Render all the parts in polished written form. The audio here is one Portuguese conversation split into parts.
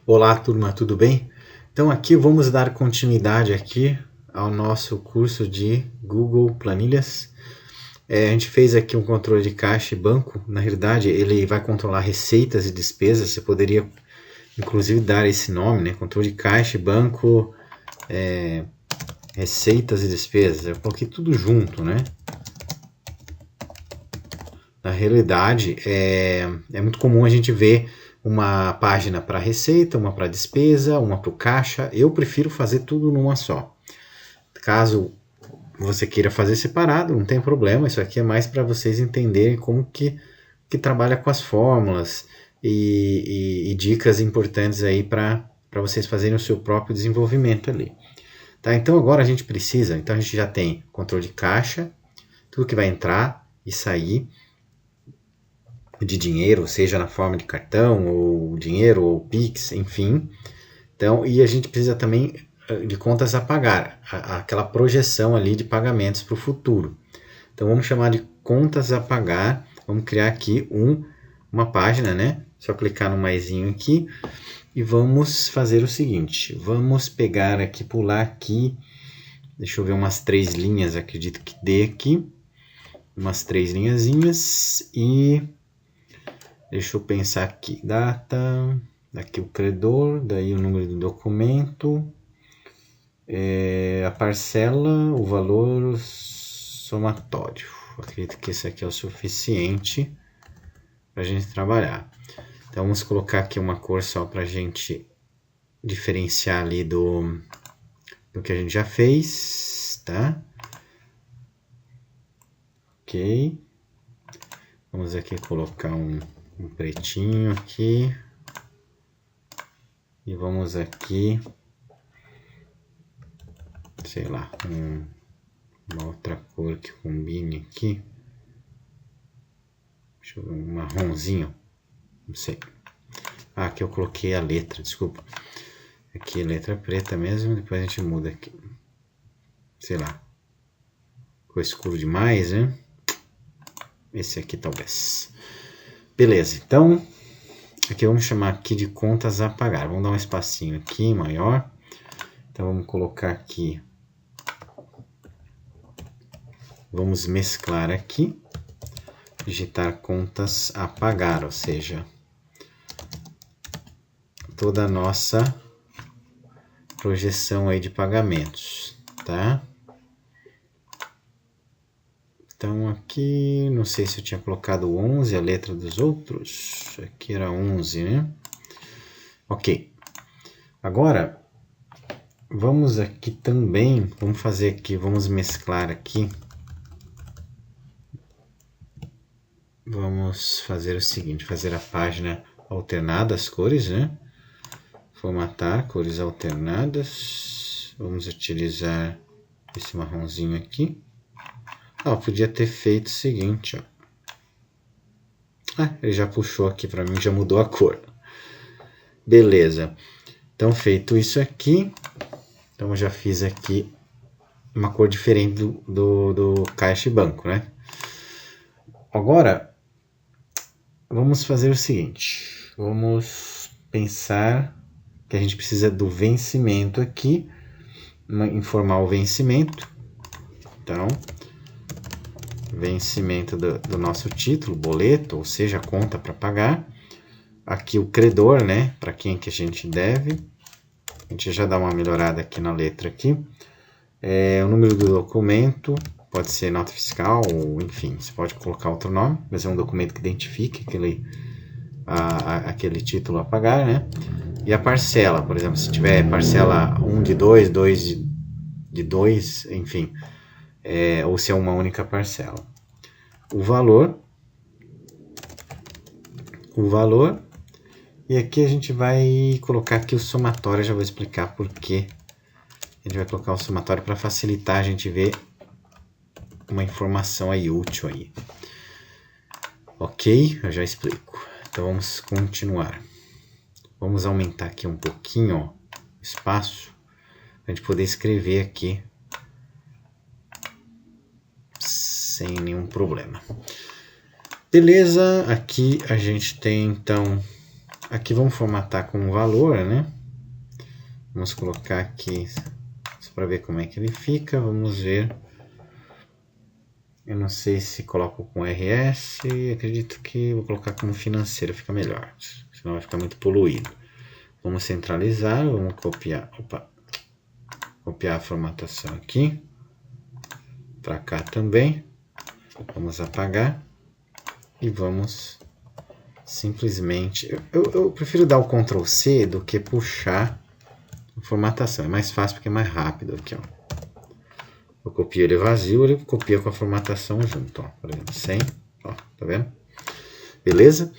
Olá, turma, tudo bem? Então aqui vamos dar continuidade aqui ao nosso curso de Google Planilhas. A gente fez aqui um controle de caixa e banco. Na realidade, ele vai controlar receitas e despesas. Você poderia, inclusive, dar esse nome, né? Controle de caixa e banco, receitas e despesas. Eu coloquei tudo junto, né? Na realidade, é muito comum a gente ver uma página para receita, uma para despesa, uma para o caixa. Eu prefiro fazer tudo numa só. Caso você queira fazer separado, não tem problema. Isso aqui é mais para vocês entenderem como que trabalha com as fórmulas e dicas importantes aí para vocês fazerem o seu próprio desenvolvimento ali. Tá? Então agora a gente precisa, então a gente já tem controle de caixa, tudo que vai entrar e sair de dinheiro, seja na forma de cartão, ou dinheiro, ou Pix, enfim. Então, e a gente precisa também de contas a pagar, aquela projeção ali de pagamentos para o futuro. Então, vamos chamar de contas a pagar. Vamos criar aqui uma página, né? Só clicar no maisinho aqui e vamos fazer o seguinte. Vamos pegar aqui, pular aqui. Deixa eu ver umas 3 linhas, acredito que dê aqui. Umas 3 linhazinhas e deixa eu pensar aqui, data, aqui o credor, daí o número do documento, a parcela, o valor somatório. Acredito que esse aqui é o suficiente para a gente trabalhar. Então vamos colocar aqui uma cor só para a gente diferenciar ali do que a gente já fez, tá? Ok. Vamos aqui colocar um pretinho aqui. E vamos aqui, sei lá, uma outra cor que combine aqui. Deixa eu ver, um marronzinho, não sei. Ah, aqui eu coloquei a letra, desculpa. Aqui é letra preta mesmo, depois a gente muda aqui. Sei lá, ficou escuro demais, né? Esse aqui talvez. Beleza, então aqui vamos chamar aqui de contas a pagar. Vamos dar um espacinho aqui maior. Então vamos colocar aqui. Vamos mesclar aqui. Digitar contas a pagar, ou seja, toda a nossa projeção aí de pagamentos, tá? Então aqui, não sei se eu tinha colocado 11, a letra dos outros. Aqui era 11, né? Ok. Agora, vamos aqui também, vamos fazer aqui, vamos mesclar aqui. Vamos fazer o seguinte, fazer a página alternada, as cores, né? Formatar, cores alternadas. Vamos utilizar esse marronzinho aqui. Podia ter feito o seguinte, ó. Ele já puxou aqui para mim, já mudou a cor. Beleza. Então, feito isso aqui, então eu já fiz aqui uma cor diferente do caixa e banco, né? Agora, vamos fazer o seguinte. Vamos pensar que a gente precisa do vencimento aqui, informar o vencimento. Então, vencimento do nosso título, boleto, ou seja, conta para pagar. Aqui o credor, né, para quem que a gente deve. A gente já dá uma melhorada aqui na letra aqui. O número do documento, pode ser nota fiscal, ou enfim, você pode colocar outro nome, mas é um documento que identifique aquele título a pagar, né? E a parcela, por exemplo, se tiver parcela 1 de 2, 2 de 2, enfim, ou se é uma única parcela. O valor, e aqui a gente vai colocar aqui o somatório, já vou explicar por que a gente vai colocar o somatório para facilitar a gente ver uma informação aí útil aí. Ok, eu já explico. Então vamos continuar. Vamos aumentar aqui um pouquinho, ó, o espaço, para a gente poder escrever aqui sem nenhum problema. Beleza, aqui a gente tem então aqui vamos formatar com um valor, né? Vamos colocar aqui, só para ver como é que ele fica, vamos ver. Eu não sei se coloco com RS, acredito que vou colocar como financeiro, fica melhor, senão vai ficar muito poluído. Vamos centralizar, vamos copiar, copiar a formatação aqui, para cá também, vamos apagar e vamos simplesmente, eu prefiro dar o Ctrl C do que puxar a formatação, é mais fácil porque é mais rápido aqui, ó. Eu copio ele vazio, ele copia com a formatação junto, ó, por exemplo, 100, ó, tá vendo? Beleza?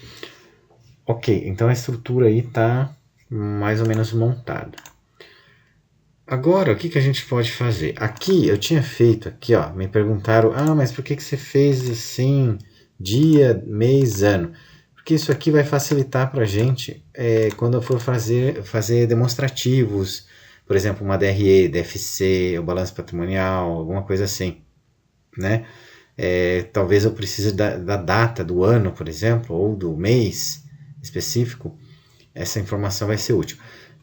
Ok, então a estrutura aí tá mais ou menos montada. Agora, o que a gente pode fazer? Aqui, eu tinha feito aqui, ó, me perguntaram, mas por que você fez assim, dia, mês, ano? Porque isso aqui vai facilitar pra gente quando eu for fazer demonstrativos, por exemplo, uma DRE, DFC, o balanço patrimonial, alguma coisa assim, né? Talvez eu precise da data do ano, por exemplo, ou do mês específico, essa informação vai ser útil.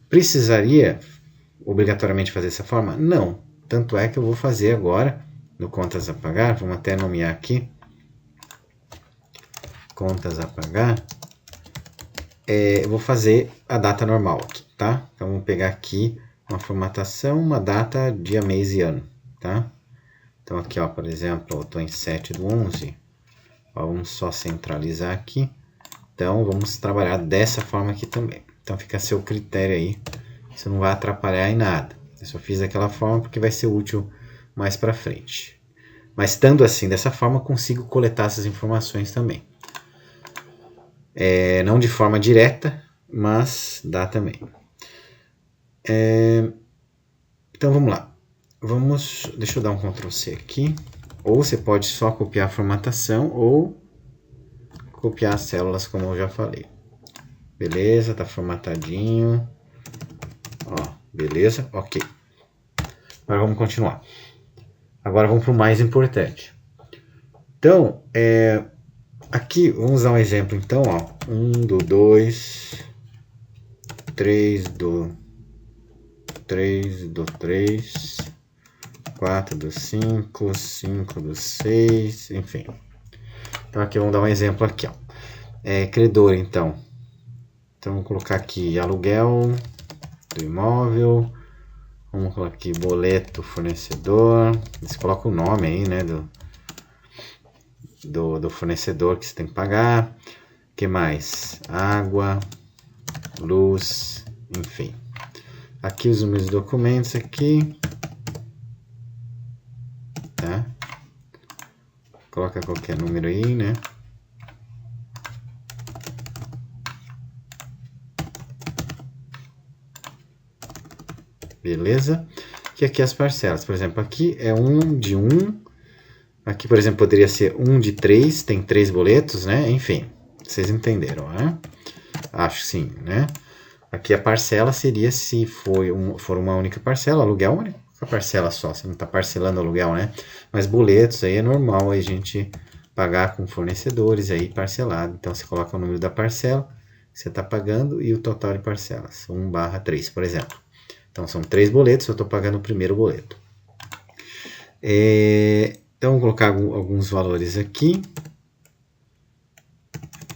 Precisaria obrigatoriamente fazer dessa forma? Não. Tanto é que eu vou fazer agora no contas a pagar, vamos até nomear aqui, contas a pagar, eu vou fazer a data normal aqui, tá? Então vamos pegar aqui uma formatação, uma data, dia, mês e ano, tá? Então aqui, ó, por exemplo, eu estou em 7/11, ó, vamos só centralizar aqui, então vamos trabalhar dessa forma aqui também. Então fica a seu critério aí, isso não vai atrapalhar em nada. Eu só fiz daquela forma porque vai ser útil mais para frente. Mas estando assim, dessa forma, eu consigo coletar essas informações também. Não de forma direta, mas dá também. Então vamos lá. Deixa eu dar um Ctrl C aqui. Ou você pode só copiar a formatação ou copiar as células, como eu já falei. Beleza, tá formatadinho. Ó, beleza, ok. Agora vamos continuar. Agora vamos para o mais importante. Então, aqui vamos dar um exemplo. Então, ó, 1 do 2, 3 do 3 do 3, 4 do 5, 5 do 6, enfim. Então aqui vamos dar um exemplo aqui, ó. Credor, então. Então vamos colocar aqui aluguel do imóvel. Vamos colocar aqui boleto fornecedor. Você coloca o nome aí, né, do fornecedor que você tem que pagar. O que mais? Água, luz, enfim. Aqui os meus documentos aqui. Tá? Coloca qualquer número aí, né? Beleza? E aqui as parcelas. Por exemplo, aqui é 1 de 1. Aqui, por exemplo, poderia ser 1 de 3. Tem 3 boletos, né? Enfim, vocês entenderam, né? Acho que sim, né? Aqui a parcela seria se for uma única parcela, aluguel uma única parcela só. Você não está parcelando aluguel, né? Mas boletos aí é normal a gente pagar com fornecedores aí parcelado. Então você coloca o número da parcela que você está pagando e o total de parcelas. 1/3, por exemplo. Então são 3 boletos, eu estou pagando o primeiro boleto. Então vou colocar alguns valores aqui.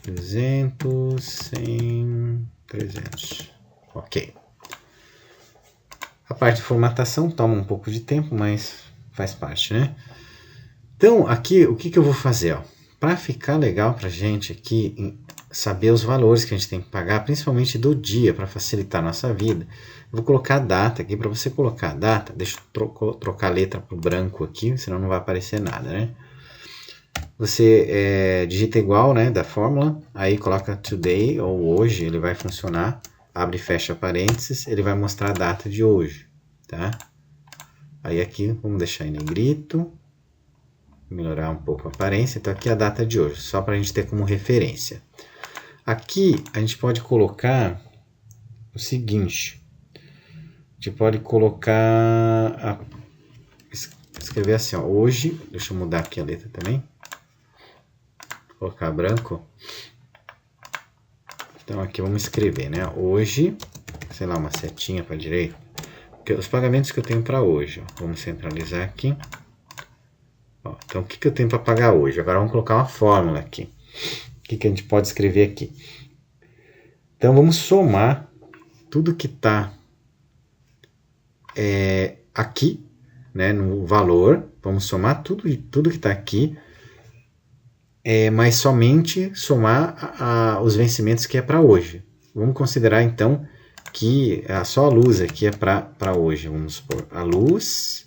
300, 100, 300. Ok. A parte de formatação toma um pouco de tempo, mas faz parte, né? Então aqui o que eu vou fazer? Para ficar legal para a gente aqui saber os valores que a gente tem que pagar, principalmente do dia, para facilitar a nossa vida. Eu vou colocar a data aqui. Para você colocar a data, deixa eu trocar a letra para o branco aqui, senão não vai aparecer nada, né? Você digita igual, né, da fórmula, aí coloca today ou hoje, ele vai funcionar, abre e fecha parênteses, ele vai mostrar a data de hoje, tá? Aí aqui, vamos deixar em negrito, melhorar um pouco a aparência, então aqui é a data de hoje, só para a gente ter como referência. Aqui a gente pode colocar o seguinte, a gente pode colocar, escrever assim, ó, hoje, deixa eu mudar aqui a letra também, colocar branco, Então aqui vamos escrever, né? Hoje, sei lá, uma setinha para a direita. Os pagamentos que eu tenho para hoje. Ó. Vamos centralizar aqui. Ó, então o que eu tenho para pagar hoje? Agora vamos colocar uma fórmula aqui. O que a gente pode escrever aqui? Então vamos somar tudo que está aqui, né, no valor. Vamos somar tudo que está aqui. Mas somente somar os vencimentos que é para hoje. Vamos considerar então que só a luz aqui é para hoje. Vamos supor, a luz.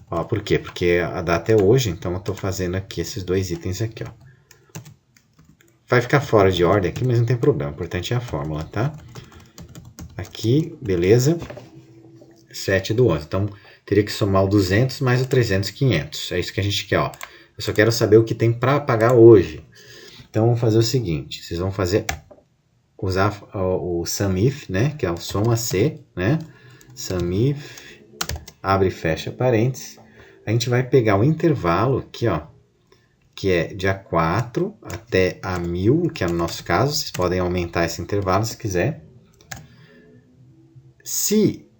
Ó, por quê? Porque a data é hoje, então eu estou fazendo aqui esses dois itens aqui. Ó. Vai ficar fora de ordem aqui, mas não tem problema. O importante é a fórmula, tá? Aqui, beleza. 7/11. Então, teria que somar o 200 mais o 300, 500. É isso que a gente quer, ó. Eu só quero saber o que tem para pagar hoje. Então, vamos fazer o seguinte. Vocês vão usar o SUMIF, né? Que é o soma C, né? SUMIF, abre e fecha parênteses. A gente vai pegar o intervalo aqui, ó. Que é de A4 até A1000, que é no nosso caso. Vocês podem aumentar esse intervalo se quiser.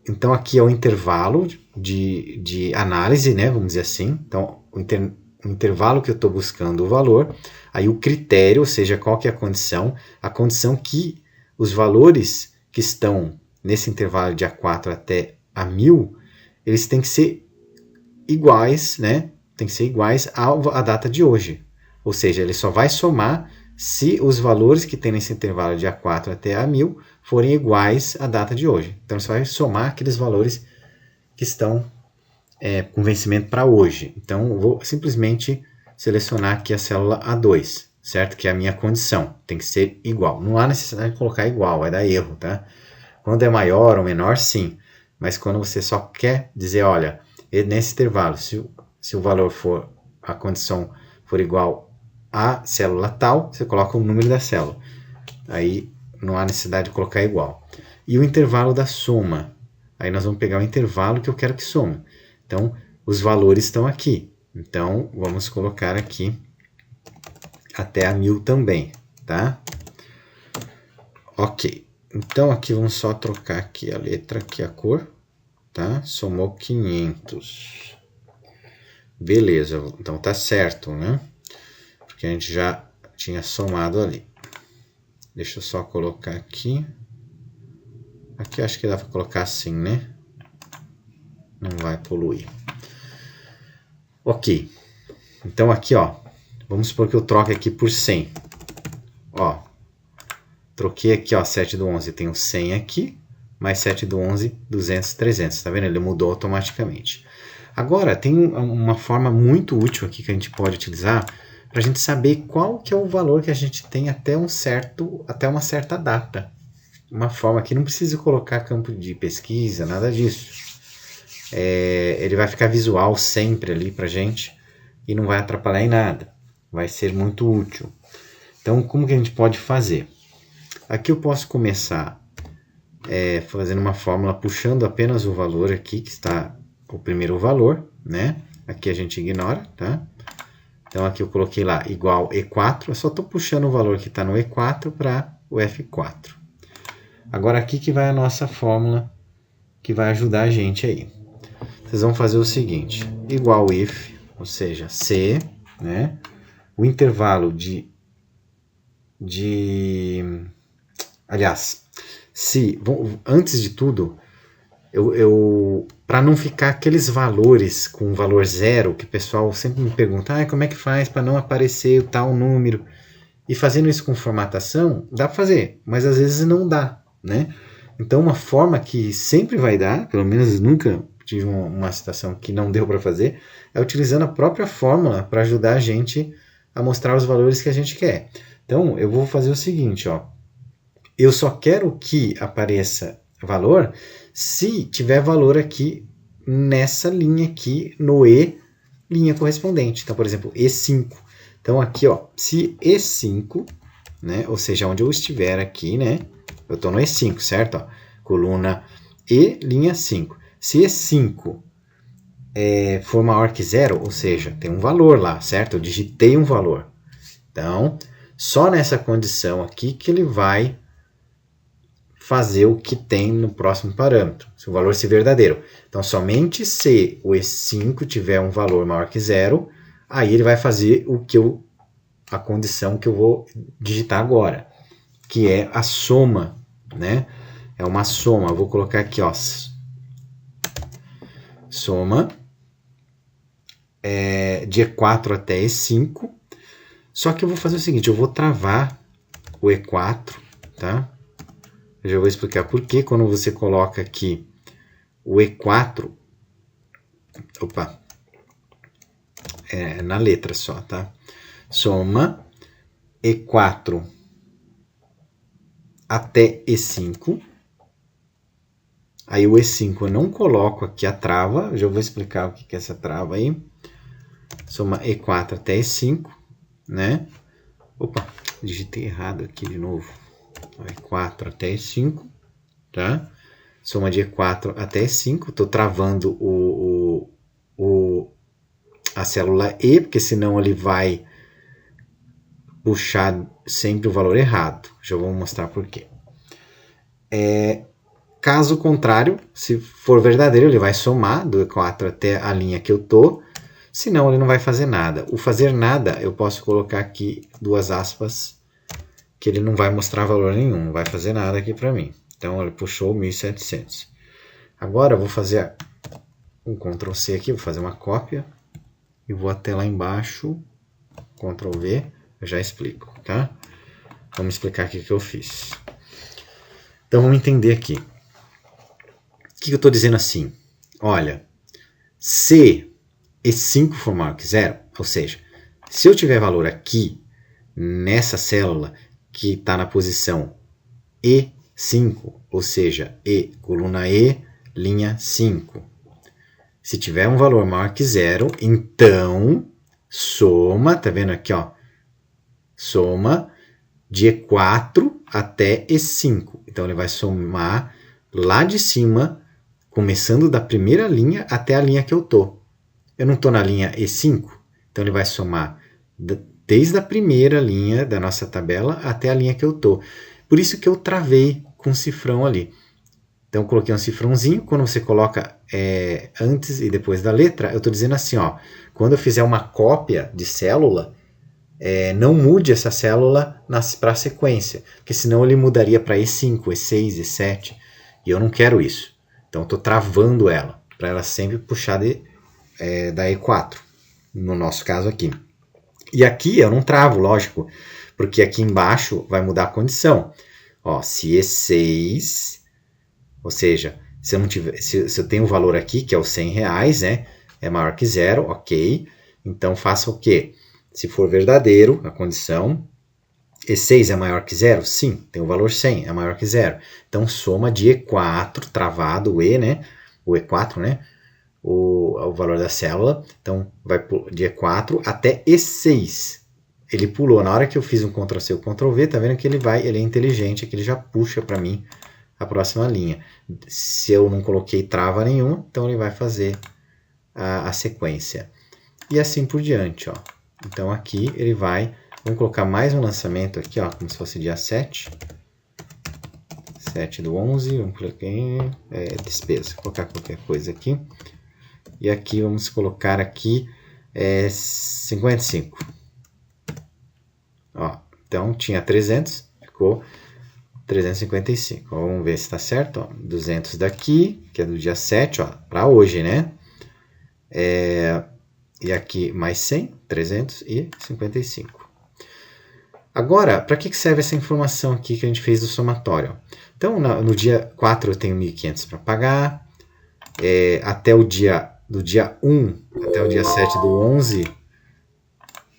Então, aqui é o intervalo de análise, né? Vamos dizer assim. Então, o intervalo que eu estou buscando o valor, aí o critério, ou seja, qual que é a condição que os valores que estão nesse intervalo de A4 até A1000, eles têm que ser iguais, né? Tem que ser iguais à data de hoje. Ou seja, ele só vai somar se os valores que tem nesse intervalo de A4 até A1000 forem iguais à data de hoje. Então, você vai somar aqueles valores que estão com vencimento para hoje. Então, eu vou simplesmente selecionar aqui a célula A2, certo? Que é a minha condição. Tem que ser igual. Não há necessidade de colocar igual, vai dar erro, tá? Quando é maior ou menor, sim. Mas quando você só quer dizer, olha, nesse intervalo, se o valor for, a condição for igual à célula tal, você coloca o número da célula. Aí não há necessidade de colocar igual. E o intervalo da soma. Aí nós vamos pegar o intervalo que eu quero que soma. Então, os valores estão aqui. Então, vamos colocar aqui até A1000 também, tá? Ok. Então, aqui vamos só trocar aqui a letra, aqui a cor, tá? Somou 500. Beleza. Então, tá certo, né? Porque a gente já tinha somado ali. Deixa eu só colocar aqui. Aqui acho que dá para colocar assim, né? Não vai poluir. Ok. Então aqui, ó. Vamos supor que eu troque aqui por 100. Ó. Troquei aqui, ó. 7/11 tem o 100 aqui. Mais 7/11, 200, 300. Tá vendo? Ele mudou automaticamente. Agora, tem uma forma muito útil aqui que a gente pode utilizar para a gente saber qual que é o valor que a gente tem até uma certa data. Uma forma que não precisa colocar campo de pesquisa, nada disso. Ele vai ficar visual sempre ali pra gente e não vai atrapalhar em nada. Vai ser muito útil. Então, como que a gente pode fazer? Aqui eu posso começar fazendo uma fórmula puxando apenas o valor aqui, que está o primeiro valor, né? Aqui a gente ignora, tá? Então, aqui eu coloquei lá igual E4, eu só estou puxando o valor que está no E4 para o F4. Agora, aqui que vai a nossa fórmula que vai ajudar a gente aí. Vocês vão fazer o seguinte, igual if, ou seja, C, né? O intervalo aliás, antes de tudo, para não ficar aqueles valores com valor zero, que o pessoal sempre me pergunta, como é que faz para não aparecer o tal número? E fazendo isso com formatação, dá para fazer, mas às vezes não dá, né? Então, uma forma que sempre vai dar, pelo menos nunca tive uma situação que não deu para fazer, é utilizando a própria fórmula para ajudar a gente a mostrar os valores que a gente quer. Então, eu vou fazer o seguinte, ó. Eu só quero que apareça valor se tiver valor aqui nessa linha aqui, no E, linha correspondente. Então, por exemplo, E5. Então, aqui, ó, se E5, né, ou seja, onde eu estiver aqui, né, eu estou no E5, certo? Ó, coluna E, linha 5. Se E5 for maior que 0, ou seja, tem um valor lá, certo? Eu digitei um valor. Então, só nessa condição aqui que ele vai fazer o que tem no próximo parâmetro, se o valor se verdadeiro. Então, somente se o E5 tiver um valor maior que 0, aí ele vai fazer a condição que eu vou digitar agora, que é a soma, né? É uma soma. Eu vou colocar aqui, ó, soma de E4 até E5. Só que eu vou fazer o seguinte, eu vou travar o E4, tá? Eu já vou explicar por que quando você coloca aqui o E4, opa, na letra só, tá? Soma E4 até E5. Aí o E5 eu não coloco aqui a trava, eu já vou explicar o que é essa trava aí. Soma E4 até E5, né? Opa, digitei errado aqui de novo. E4 até E5, tá? Soma de E4 até E5, estou travando a célula E, porque senão ele vai puxar sempre o valor errado. Já vou mostrar por quê. Caso contrário, se for verdadeiro, ele vai somar do E4 até a linha que eu tô, senão ele não vai fazer nada. O fazer nada, eu posso colocar aqui duas aspas, que ele não vai mostrar valor nenhum, não vai fazer nada aqui para mim. Então ele puxou 1.700. Agora eu vou fazer um Ctrl C aqui, vou fazer uma cópia e vou até lá embaixo, Ctrl V, eu já explico, tá? Vamos explicar aqui o que eu fiz. Então vamos entender aqui. O que eu estou dizendo assim? Olha, se E5 for maior que 0, ou seja, se eu tiver valor aqui, nessa célula, que está na posição E5, ou seja, E, coluna E, linha 5. Se tiver um valor maior que 0, então soma, tá vendo aqui, ó, soma de E4 até E5. Então ele vai somar lá de cima, começando da primeira linha até a linha que eu tô. Eu não estou na linha E5, então ele vai somar desde a primeira linha da nossa tabela até a linha que eu tô. Por isso que eu travei com o cifrão ali. Então eu coloquei um cifrãozinho, quando você coloca antes e depois da letra, eu estou dizendo assim, ó, quando eu fizer uma cópia de célula, não mude essa célula para a sequência, porque senão ele mudaria para E5, E6, E7, e eu não quero isso. Então eu estou travando ela, para ela sempre puxar da E4, no nosso caso aqui. E aqui eu não travo, lógico, porque aqui embaixo vai mudar a condição. Ó, se E6, ou seja, se eu tenho um valor aqui, que é os R$100, né, é maior que 0, ok. Então faça o quê? Se for verdadeiro a condição, E6 é maior que 0? Sim, tem o valor 100, é maior que 0. Então soma de E4, travado o E, né, o E4, né, o valor da célula, então vai de E4 até E6. Ele pulou, na hora que eu fiz um Ctrl C ou Ctrl V, tá vendo que ele é inteligente, que ele já puxa para mim a próxima linha. Se eu não coloquei trava nenhuma, então ele vai fazer a sequência. E assim por diante, ó. Então aqui ele vai, vamos colocar mais um lançamento aqui, ó, como se fosse dia 7. 7/11, vamos colocar despesa, vou colocar qualquer coisa aqui. E aqui vamos colocar aqui 55. Ó, então tinha 300, ficou 355. Vamos ver se está certo. Ó, 200 daqui, que é do dia 7, para hoje, né? E aqui mais 100, 355. Agora, para que serve essa informação aqui que a gente fez do somatório? Então, no dia 4 eu tenho 1.500 para pagar, até o dia do dia 1 até o dia 7/11,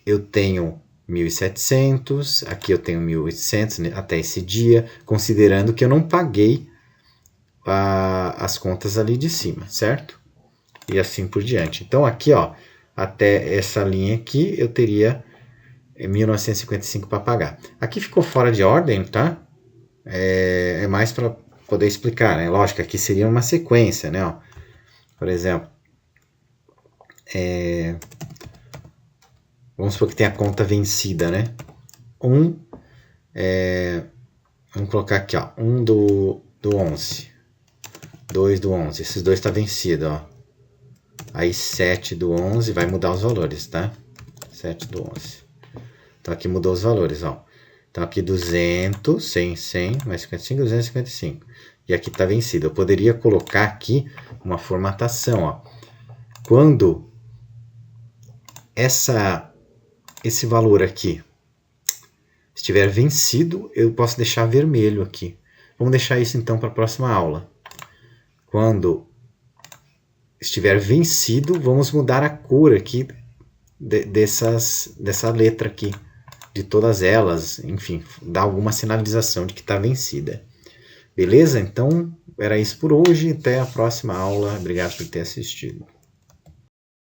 eu tenho 1.700, aqui eu tenho 1.800, né, até esse dia, considerando que eu não paguei as contas ali de cima, certo? E assim por diante. Então aqui, ó, até essa linha aqui, eu teria 1.955 para pagar. Aqui ficou fora de ordem, tá? É mais para poder explicar, né? Lógico, aqui seria uma sequência, né? Ó, por exemplo, vamos supor que tem a conta vencida, né? Vamos colocar aqui, ó, 1 do 11, 2 do 11, esses dois tá vencido, ó. Aí 7 do 11 vai mudar os valores, tá? 7 do 11. Então aqui mudou os valores, ó. Então aqui 200, 100, 100, mais 55, 255. E aqui tá vencido. Eu poderia colocar aqui uma formatação, ó. Quando esse valor aqui estiver vencido, eu posso deixar vermelho aqui. Vamos deixar isso então para a próxima aula. Quando estiver vencido, vamos mudar a cor aqui dessa letra aqui, de todas elas, enfim, dar alguma sinalização de que está vencida. Beleza? Então, era isso por hoje. Até a próxima aula. Obrigado por ter assistido.